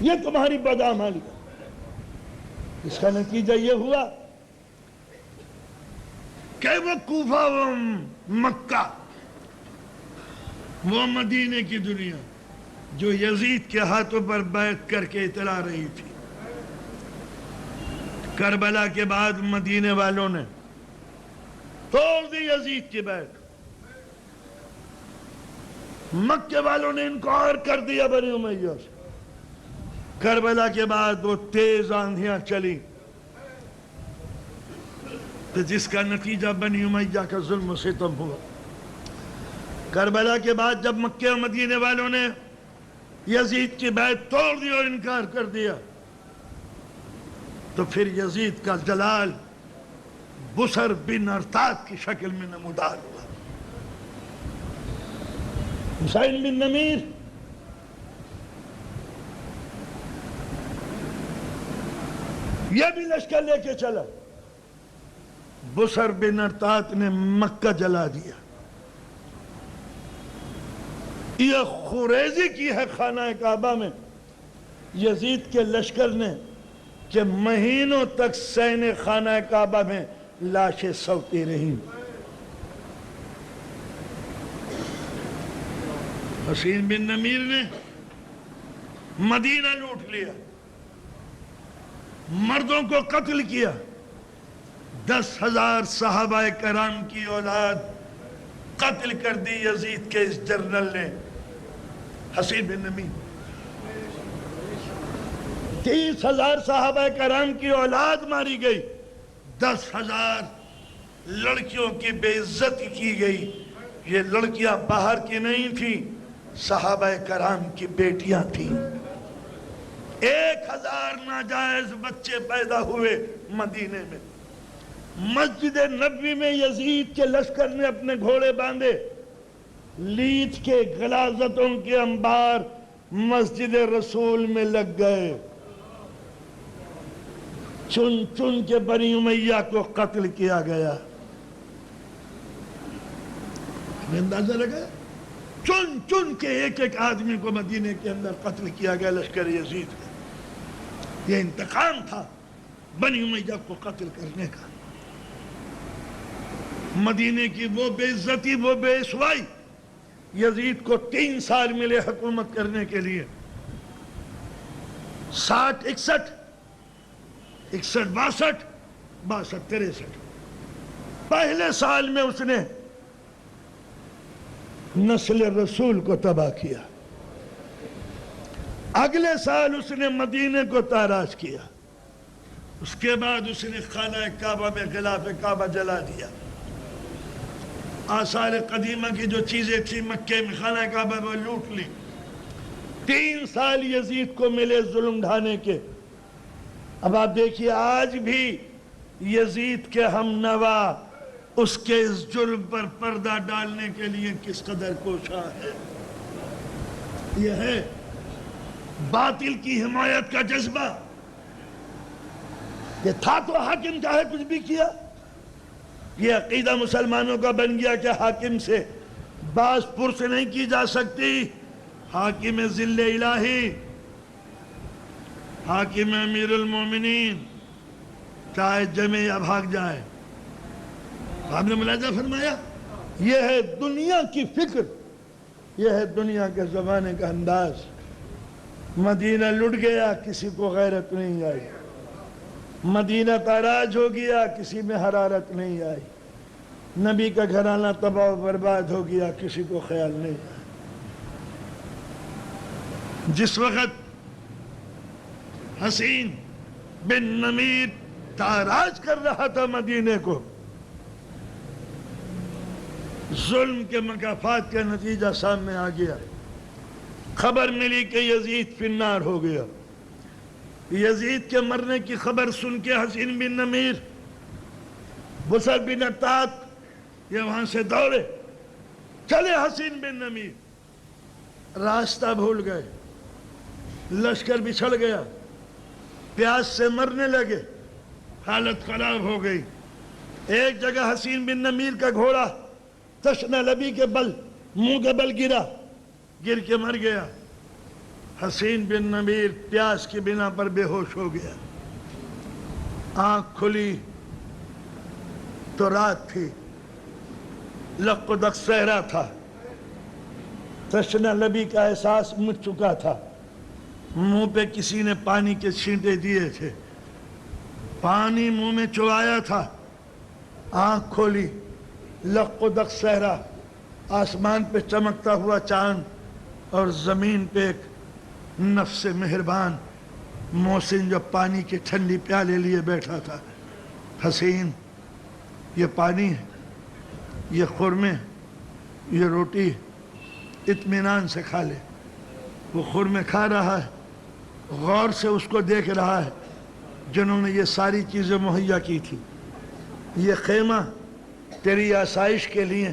یہ تمہاری بدعمالی ہے۔ اس کا نتیجہ یہ ہوا کہ وہ کوفہ و مکہ، وہ مدینے کی دنیا جو یزید کے ہاتھوں پر بیعت کر کے اترا رہی تھی، کربلا کے بعد مدینے والوں نے توڑ دی یزید کی بیعت، مکے والوں نے انکار کر دیا بنی امیہ سے۔ کربلا کے بعد وہ تیز آندھیاں چلی تو جس کا نتیجہ بنی امیہ کا ظلم و ستم ہوا۔ کربلا کے بعد جب مکے و مدینے والوں نے یزید کی بیعت توڑ دی اور انکار کر دیا تو پھر یزید کا جلال بسر بن ارتاد کی شکل میں نمودار ہوا۔ حسین بن نمیر یہ بھی لشکر لے کے چلا، بسر بن ارتاد نے مکہ جلا دیا۔ یہ خوریزی کی ہے خانہ کعبہ میں یزید کے لشکر نے کہ مہینوں تک سین خانہ کعبہ میں لاشیں سوتی رہیں۔ حسین بن نمیر نے مدینہ لوٹ لیا، مردوں کو قتل کیا، 10,000 صحابہ کرام کی اولاد قتل کر دی یزید کے اس جنرل نے، حسین بن نمیر۔ 30,000 صحابہ کرام کی اولاد ماری گئی، 10,000 لڑکیوں کی بے عزتی کی گئی۔ یہ لڑکیاں باہر کی نہیں تھیں، صحابہ کرام کی بیٹیاں تھیں۔ 1,000 ناجائز بچے پیدا ہوئے مدینے میں۔ مسجد نبوی میں یزید کے لشکر نے اپنے گھوڑے باندھے، لیت کے غلاظتوں کے انبار مسجد رسول میں لگ گئے، چن چن کے بنی امیہ کو قتل کیا گیا۔ ہمیں اندازہ لگا چن چن کے ایک ایک آدمی کو مدینے کے اندر قتل کیا گیا لشکر یزید کا۔ یہ انتقام تھا بنی امیہ کو قتل کرنے کا۔ مدینے کی وہ بے عزتی، وہ بے رسوائی، یزید کو 3 سال ملے حکومت کرنے کے لیے۔ 60 61 61 62 62 63 پہلے سال میں اس نے نسل رسول کو تباہ کیا، اگلے سال اس نے مدینے کو تاراج کیا، اس کے بعد اس نے خانہ کعبہ میں غلاف کعبہ جلا دیا۔ آثار قدیمہ کی جو چیزیں تھیں مکے میں خانہ کعبہ میں لوٹ لی۔ 3 سال یزید کو ملے ظلم ڈھانے کے۔ اب آپ دیکھیے آج بھی یزید کے ہم نوا اس کے اس جرم پر پردہ ڈالنے کے لیے کس قدر کوشاں ہے۔ یہ ہے باطل کی حمایت کا جذبہ۔ یہ تھا تو حاکم چاہے کچھ بھی کیا۔ یہ عقیدہ مسلمانوں کا بن گیا کہ حاکم سے باز پرس نہیں کی جا سکتی۔ حاکم ذل الہی، حاکم امیر المومنین، چاہے جمے یا بھاگ جائے۔ آپ نے ملاحظہ فرمایا یہ ہے دنیا کی فکر، یہ ہے دنیا کے زمانے کا انداز۔ مدینہ لٹ گیا، کسی کو غیرت نہیں آئی۔ مدینہ تاراج ہو گیا، کسی میں حرارت نہیں آئی۔ نبی کا گھرانہ تباہ و برباد ہو گیا، کسی کو خیال نہیں آیا۔ جس وقت حسین بن نمیر تاراج کر رہا تھا مدینے کو، ظلم کے مکافات کا نتیجہ سامنے آ گیا۔ خبر ملی کہ یزید فی النار ہو گیا۔ یزید کے مرنے کی خبر سن کے حسین بن نمیر، بسر بن ارتاد یہ وہاں سے دوڑے چلے۔ حسین بن نمیر راستہ بھول گئے، لشکر بچھڑ گیا، پیاس سے مرنے لگے، حالت خراب ہو گئی۔ ایک جگہ حسین بن نمیر کا گھوڑا تشنہ لبی کے بل، منہ کے بل گرا، گر کے مر گیا۔ حسین بن نمیر پیاس کی بنا پر بے ہوش ہو گیا. آنکھ کھلی تو رات تھی، لق و دق صحرا تھا، تشنہ لبی کا احساس مٹ چکا تھا، منہ پہ کسی نے پانی کے چھینٹے دیے تھے، پانی منہ میں چبایا تھا. آنکھ کھولی، لق و دق صحرا، آسمان پہ چمکتا ہوا چاند اور زمین پہ ایک نفس مہربان محسن جو پانی کے ٹھنڈی پیالے لیے بیٹھا تھا. حسین، یہ پانی ہے، یہ خرمے، یہ روٹی، اطمینان سے کھا لے. وہ خرمے کھا رہا ہے، غور سے اس کو دیکھ رہا ہے جنہوں نے یہ ساری چیزیں مہیا کی تھی. یہ خیمہ تیری آسائش کے لیے،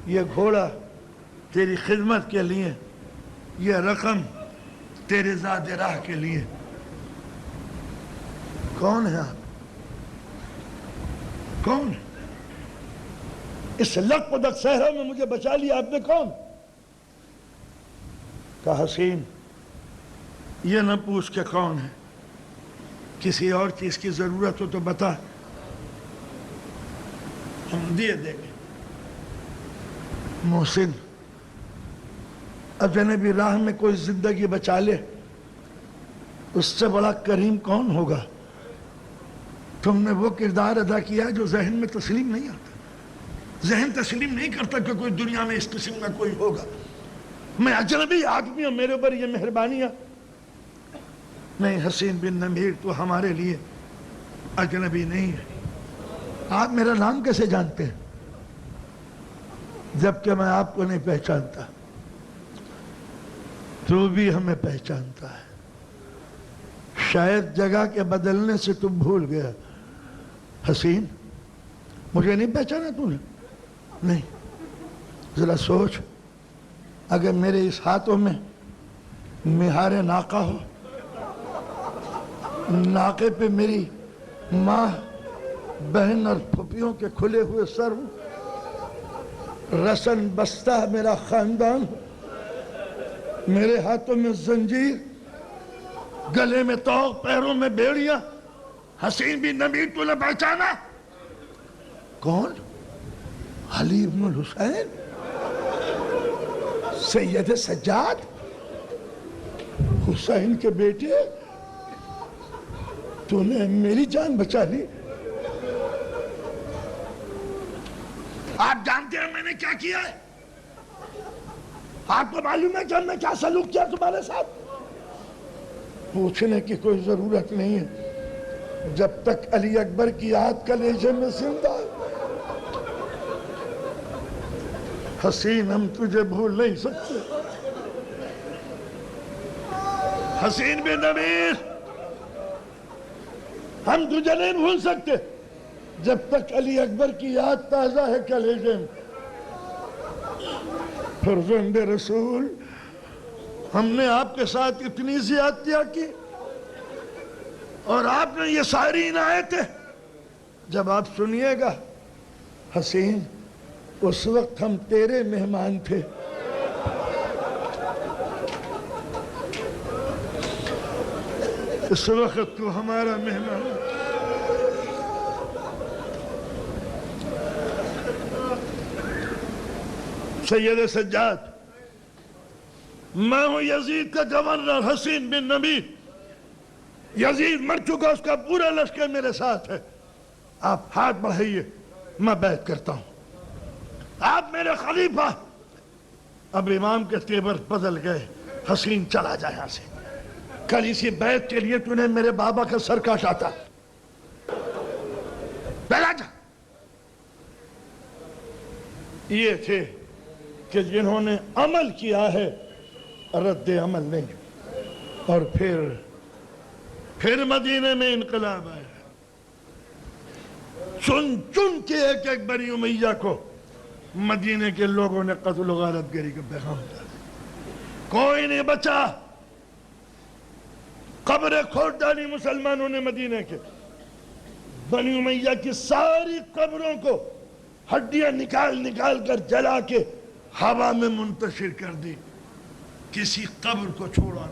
یہ گھوڑا تیری خدمت کے لیے، یہ رقم تیرے زاد راہ کے لیے. کون ہے آپ؟ کون ہے؟ اس لق و دق صحرا میں مجھے بچا لیا آپ نے، کون؟ کہا حسین، یہ نہ پوچھ کے کون ہے، کسی اور چیز کی ضرورت ہو تو بتا، ہم دیے دیں گے. محسن، اجنبی راہ میں کوئی زندگی بچا لے، اس سے بڑا کریم کون ہوگا؟ تم نے وہ کردار ادا کیا جو ذہن میں تسلیم نہیں آتا. ذہن تسلیم نہیں کرتا کہ کوئی دنیا میں اس قسم کا کوئی ہوگا. میں اجنبی آدمی ہوں، میرے اوپر یہ مہربانیاں نہیں. حسین بن نمیر تو ہمارے لیے اجنبی نہیں ہے. آپ میرا نام کیسے جانتے ہیں جبکہ میں آپ کو نہیں پہچانتا؟ تو بھی ہمیں پہچانتا ہے. شاید جگہ کے بدلنے سے تم بھول گیا. حسین، مجھے نہیں پہچانا تو نے؟ نہیں. ذرا سوچ، اگر میرے اس ہاتھوں میں مہار ناقہ ہو، ناقے پہ میری ماں، بہن اور پھپھیوں کے کھلے ہوئے سر ہوں، رسن بستہ میرا خاندان ہو، میرے ہاتھوں میں زنجیر، گلے میں توق، پیروں میں بیڑیاں، حسین بن نمیر تو نے پہچانا؟ کون؟ علی بن الحسین، سید سجاد، حسین کے بیٹے. تو نے میری جان بچا لی. آپ جانتے ہیں میں نے کیا کیا ہے؟ آپ کو معلوم ہے کہ ہم نے کیا سلوک کیا تمہارے ساتھ؟ پوچھنے کی کوئی ضرورت نہیں ہے. جب تک علی اکبر کی یاد کلیجے میں زندہ ہے. حسین، ہم تجھے بھول نہیں سکتے. حسین بن نمیر، ہم تجھے نہیں بھول سکتے جب تک علی اکبر کی یاد تازہ ہے کلیجے میں. فرزند رسول، ہم نے آپ کے ساتھ اتنی زیادتیاں کی اور آپ نے یہ ساری عنایتیں. جب آپ سنیے گا حسین، اس وقت ہم تیرے مہمان تھے. اس وقت تو ہمارا مہمان. سید سجاد، میں ہوں یزید کا گورنر حسین بن نمیر. یزید مر چکا، اس کا پورا لشکر میرے ساتھ ہے. آپ ہاتھ بڑھائیے، میں بیعت کرتا ہوں. آپ میرے خلیفہ. اب امام کے تیور بدل گئے. حسین، چلا جا یہاں سے. کل اسی بیعت کے لیے تو نے میرے بابا کا سر کاٹا تھا. چلا جا. یہ تھے کہ جنہوں نے عمل کیا ہے، رد عمل نہیں. اور پھر مدینے میں انقلاب آیا. چن چن کے ایک ایک بنی امیہ کو مدینے کے لوگوں نے قتل و غارت گری کا پیغام دیا. کوئی نہیں بچا. قبریں کھود ڈالی مسلمانوں نے مدینے کے. بنی امیہ کی ساری قبروں کو ہڈیاں نکال نکال کر جلا کے ہوا میں منتشر کر دی. کسی قبر کو چھوڑا